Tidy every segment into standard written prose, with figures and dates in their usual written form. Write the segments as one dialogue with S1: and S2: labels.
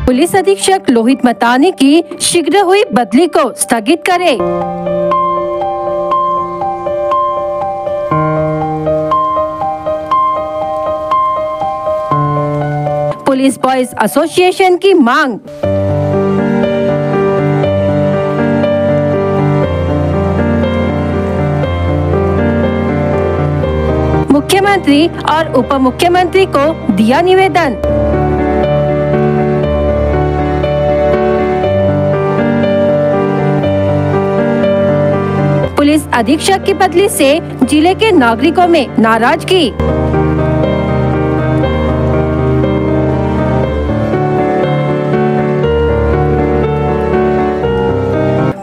S1: Police अधीक्षक लोहित मतानी की शीघ्र हुई बदली को स्थगित करें। पुलिस बॉयज एसोसिएशन की मांग। मुख्यमंत्री और उप मुख्यमंत्री को दिया निवेदन। पुलिस अधीक्षक की बदली से जिले के नागरिकों में नाराजगी।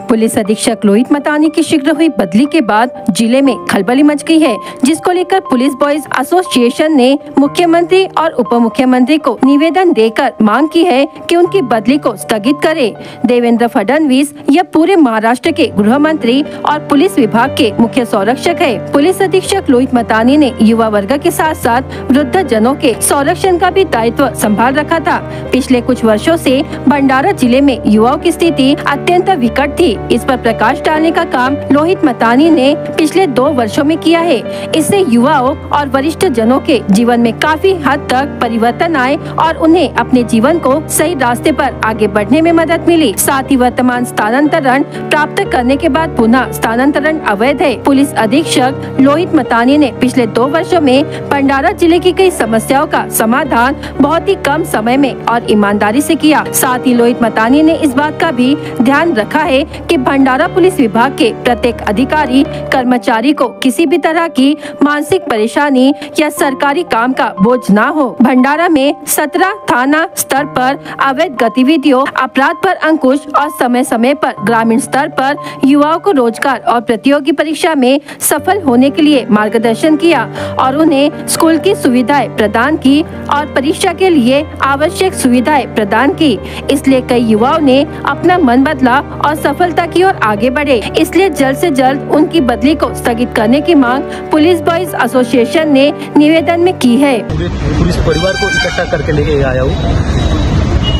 S1: पुलिस अधीक्षक लोहित मतानी की शीघ्र हुई बदली के बाद जिले में खलबली मच गई है, जिसको लेकर पुलिस बॉयज एसोसिएशन ने मुख्यमंत्री और उप मुख्यमंत्री को निवेदन देकर मांग की है कि उनकी बदली को स्थगित करें। देवेंद्र फडणवीस यह पूरे महाराष्ट्र के गृह मंत्री और पुलिस विभाग के मुख्य संरक्षक है। पुलिस अधीक्षक लोहित मतानी ने युवा वर्ग के साथ साथ वृद्ध जनों के संरक्षण का भी दायित्व संभाल रखा था। पिछले कुछ वर्षों से भंडारा जिले में युवाओं की स्थिति अत्यंत विकट थी। इस पर प्रकाश डालने का काम लोहित मतानी ने पिछले 2 वर्षों में किया है। इससे युवाओं और वरिष्ठ जनों के जीवन में काफी हद तक परिवर्तन आए और उन्हें अपने जीवन को सही रास्ते पर आगे बढ़ने में मदद मिली। साथ ही वर्तमान स्थानांतरण प्राप्त करने के बाद पुनः स्थानांतरण अवैध है। पुलिस अधीक्षक लोहित मतानी ने पिछले 2 वर्षों में भंडारा जिले की कई समस्याओं का समाधान बहुत ही कम समय में और ईमानदारी से किया। साथ ही लोहित मतानी ने इस बात का भी ध्यान रखा है कि भंडारा पुलिस विभाग के प्रत्येक अधिकारी कर्मचारी को किसी भी तरह की मानसिक परेशानी या सरकारी काम का बोझ ना हो। भंडारा में 17 थाना स्तर पर अवैध गतिविधियों, अपराध पर अंकुश और समय समय पर ग्रामीण स्तर पर युवाओं को रोजगार और प्रतियोगी परीक्षा में सफल होने के लिए मार्गदर्शन किया और उन्हें स्कूल की सुविधाएं प्रदान की और परीक्षा के लिए आवश्यक सुविधाएं प्रदान की। इसलिए कई युवाओं ने अपना मन बदला और सफलता की ओर आगे बढ़े। इसलिए जल्द से जल्द उनकी बदली को स्थगित करने की मांग पुलिस बॉयज एसोसिएशन ने निवेदन में की है।
S2: पुलिस परिवार को इकट्ठा करके लेके आया हूँ।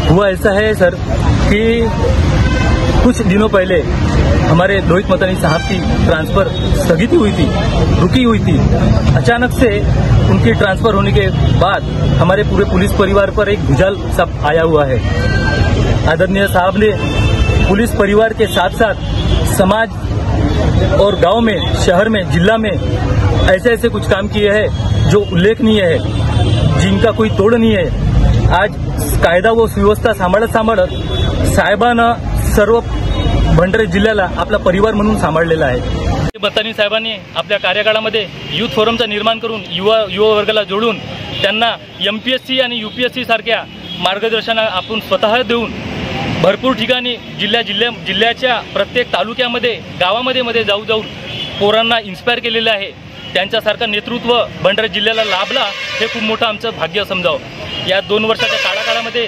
S2: हुआ ऐसा है सर कि कुछ दिनों पहले हमारे लोहित मतानी साहब की ट्रांसफर स्थगित हुई थी, रुकी हुई थी। अचानक से उनकी ट्रांसफर होने के बाद हमारे पूरे पुलिस परिवार पर एक भुजाल सब आया हुआ है। आदरणीय साहब ने पुलिस परिवार के साथ साथ समाज और गांव में, शहर में, जिला में ऐसे ऐसे कुछ काम किए हैं जो उल्लेखनीय है, जिनका कोई तोड़ नहीं है। आज कायदा व सुव्यवस्था सांभाळत साहेबांना सर्व भंडारा जिल्ह्याला आपला परिवार म्हणून सांभाळलेला आहे। मतानी साहेबांनी आपल्या कार्यकाळामध्ये युथ फोरमचं निर्माण करून युवा वर्गाला जोडून त्यांना MPSC आणि UPSC सारख्या मार्गदर्शन आपण स्वतः देऊन भरपूर ठिकाणी जिल्ह्याच्या प्रत्येक तालुक्यामध्ये, गावामध्ये जाऊन पोरांना इन्स्पायर केलेलं आहे। त्यांच्यासारखं नेतृत्व भंडारा जिल्ह्याला लाभला हे खूप मोठं आमचं भाग्य समजावं। या 2 वर्षाच्या काळामध्ये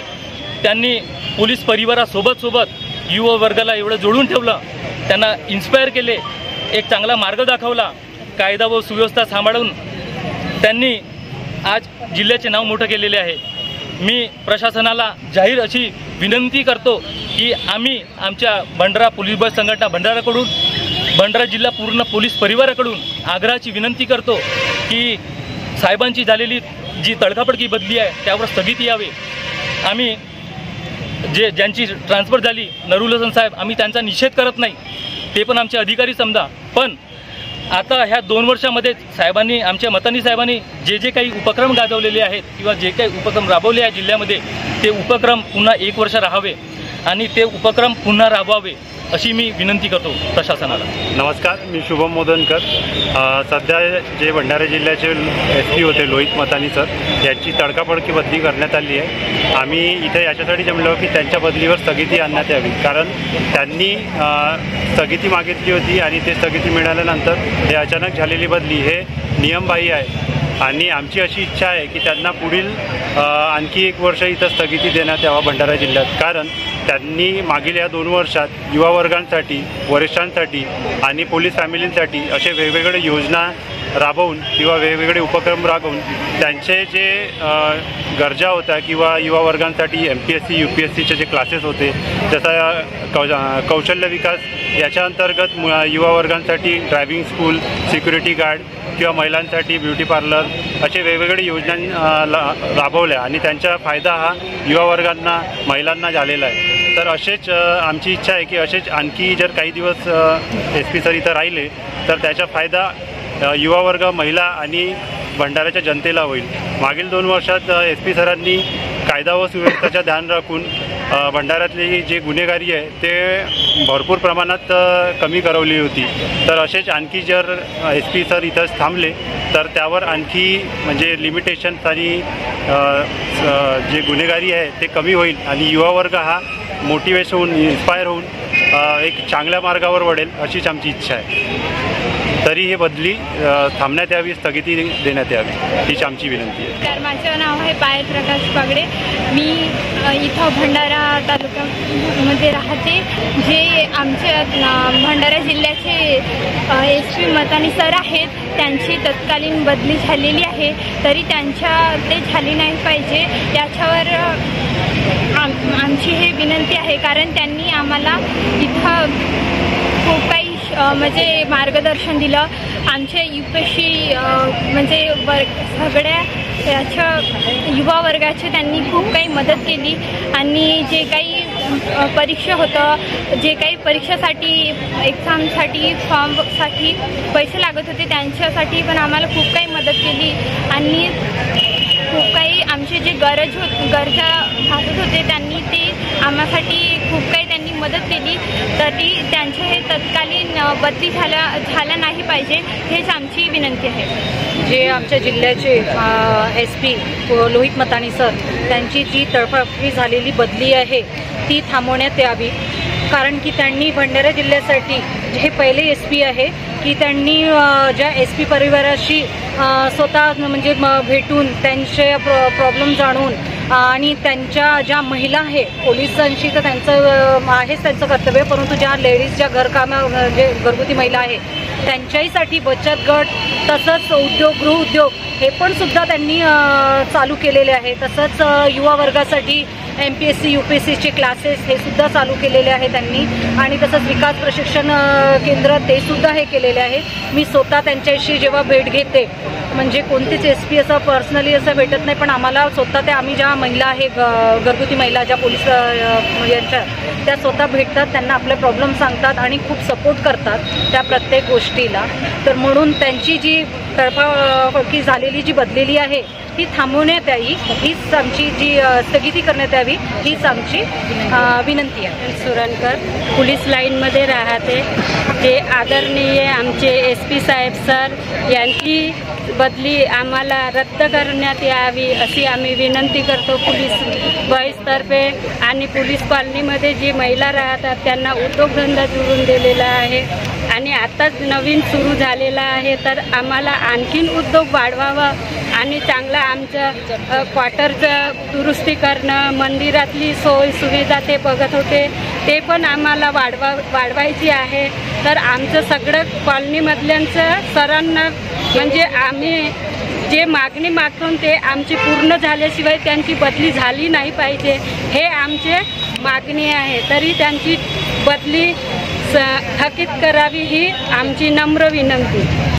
S2: त्यांनी पोलीस परिवारासोबत युवा वर्गाला एवढं जोडून ठेवलं, त्यांना इन्स्पायर केले, एक चांगला मार्ग दाखवला, कायदा व सुव्यवस्था सांभाळून त्यांनी आज जिल्ह्याचे नाव मोठं केलेले आहे। मी प्रशासनाला जाहीर अशी विनंती करतो की आम्ही आमच्या भंडारा पोलीस बॉयज संघटना भंडाराकडून, भंडारा जिल्हा पूर्ण पोलीस परिवाराकडून आग्रहाची विनंती करतो की साहेबांची झालेली जी तडकाफडकी बदली आहे त्यावर स्थगिती यावी। आम्ही ज्यांची ट्रान्सफर झाली, नरूल हसन साहेब, आम्ही त्यांचा निषेध करत नाही, ते पण आमचे अधिकारी समजा। पण आता ह्या 2 वर्षामध्ये साहेबांनी, आमच्या मतानी साहेबांनी जे काही उपक्रम गाजवलेले आहेत किंवा जे काही उपक्रम राबवले आहे जिल्ह्यामध्ये, ते उपक्रम पुन्हा 1 वर्ष राहावे आणि ते उपक्रम पुन्हा राबवावे अशी मी विनंती करतो प्रशासनाला।
S3: नमस्कार, मी शुभम मोदनकर। सध्या जे भंडारा जिल्ह्याचे SP होते लोहित मतानी सर, यांची तडकाफडकी बदली करण्यात आली आहे। आम्ही इथे याच्यासाठी जमलो की त्यांच्या बदलीवर स्थगिती आणण्यात यावी, कारण त्यांनी स्थगिती मागितली होती आणि ते स्थगिती मिळाल्यानंतर हे अचानक झालेली बदली हे नियमबाह्य आहे आणि आमची अशी इच्छा आहे की त्यांना पुढील आणखी 1 वर्ष इथं स्थगिती देण्यात यावा भंडारा जिल्ह्यात, कारण त्यांनी मागील या 2 वर्षात युवा वर्गांसाठी, वरिष्ठांसाठी आणि पोलीस फॅमिलींसाठी असे वेगवेगळे योजना राबवून किंवा वेगवेगळे उपक्रम राबवून त्यांचे जे गरजा होत्या किंवा युवा वर्गांसाठी MPSC UPSCचे जे क्लासेस होते, जसा कौशल्य विकास याच्या अंतर्गत युवा वर्गांसाठी ड्रायव्हिंग स्कूल, सिक्युरिटी गार्ड किंवा महिलांसाठी ब्युटी पार्लर असे वेगवेगळे योजना राबवल्या आणि त्यांचा फायदा हा युवा वर्गांना, महिलांना झालेला आहे। तर असेच आमची इच्छा आहे की असेच आणखी जर काही दिवस SP सर इथं राहिले तर त्याचा फायदा युवा वर्ग, महिला आणि भंडाऱ्याच्या जनतेला होईल। मागील 2 वर्षात SP सरांनी कायदा व सुव्यवस्थेचा ध्यान राखून भंडाऱ्यातली जी गुन्हेगारी आहे ते भरपूर प्रमाणात कमी करवली होती। तर असेच आणखी जर SP सर इथंच थांबले तर त्यावर आणखी म्हणजे लिमिटेशन्स आणि जे गुन्हेगारी आहे ते कमी होईल आणि युवा वर्ग हा मोटिवेशन होऊन, इन्स्पायर होऊन एक चांगल्या मार्गावर वळेल अशीच आमची इच्छा आहे। तरी ही बदली थांबण्यात यावी, स्थगिती देण्यात यावी हीच आमची विनंती आहे।
S4: माझं नाव आहे पायल प्रकाश बागडे। मी इथं भंडारा तालुक्यामध्ये राहते। जे आमच्या भंडारा जिल्ह्याचे SP मतानी सर आहेत त्यांची तत्कालीन बदली झालेली आहे, तरी ते झाली नाही पाहिजे याच्यावर आमची हे विनंती आहे। कारण त्यांनी आम्हाला इथं खूप काही म्हणजे मार्गदर्शन दिलं। आमच्या UPSC म्हणजे सगळ्या याच्या युवा वर्गाचे त्यांनी खूप काही मदत केली आणि जे काही परीक्षा होतं, जे काही परीक्षेसाठी, एक्झामसाठी, फॉर्मसाठी पैसे लागत होते त्यांच्यासाठी पण आम्हाला खूप काही मदत केली आणि खूप काही आमचे जे गरजा भासत होते त्यांनी ते आम्हासाठी खूप काही त्यांनी मदत केली। तरी त्यांचे हे तत्कालीन बदली झाला नाही पाहिजे हेच आमची विनंती आहे।
S5: जे आमच्या जिल्ह्याचे SP लोहित मतानी सर त्यांची जी तडफडफडी झालेली बदली आहे ती थांबवण्यात यावी। कारण की त्यांनी भंडारा जिल्ह्यासाठी हे पहिले SP आहे की त्यांनी ज्या SP परिवाराशी स्वतः म्हणजे भेटून त्यांचे प्रॉब्लेम जाणून आणि त्यांच्या ज्या महिला आहे, पोलिसांशी तर त्यांचं आहेच त्यांचं कर्तव्य, परंतु ज्या लेडीज ज्या जे घरगुती महिला आहे त्यांच्याहीसाठी बचत गट तसंच गृहउद्योग हे पण सुद्धा त्यांनी चालू केलेले आहे। तसंच युवा वर्गासाठी MPSC UPSCचे क्लासेस हे सुद्धा चालू केलेले आहे त्यांनी आणि तसंच विकास प्रशिक्षण केंद्र ते सुद्धा हे केलेले आहे। मी स्वतः त्यांच्याशी जेव्हा भेट घेते म्हणजे कोणतेच SP असं पर्सनली असं भेटत नाही, पण आम्हाला स्वतः आम्ही ज्या महिला आहे घरगुती महिला ज्या पोलीस यांच्या त्या स्वतः भेटतात, त्यांना आपले प्रॉब्लेम सांगतात आणि खूप सपोर्ट करतात त्या प्रत्येक गोष्टीला। तर म्हणून त्यांची जी तडफडफडी झालेली जी बदलेली आहे ती थांबवण्यात यावी, हीच आमची जी स्थगिती करण्यात यावी हीच आमची विनंती आहे।
S6: सुरणकर पोलीस लाईनमध्ये राहते। ते आदरणीय आमचे SP साहेब सर यांची बदली आम्हाला रद्द करण्यात यावी अशी आम्ही विनंती करतो पोलीस बॉईजतर्फे। आणि पोलीस कॉलनीमध्ये जी महिला राहतात त्यांना उद्योगधंदा जोडून दिलेला आहे आणि आताच नवीन सुरू झालेला आहे, तर आम्हाला आणखीन उद्योग वाढवावा आणि चांगला आमचं क्वार्टरचं दुरुस्ती करणं, मंदिरातली सोय सुविधा ते बघत होते ते पण आम्हाला वाढवायची आहे। तर आमचं सगळं कॉलनीमधल्यांचं सरांना म्हणजे आम्ही जे मागणी मागतो ते आमची पूर्ण झाल्याशिवाय त्यांची बदली झाली नाही पाहिजे हे आमचे मागणी आहे। तरी त्यांची बदली थकीत करावी ही आमची नम्र विनंती।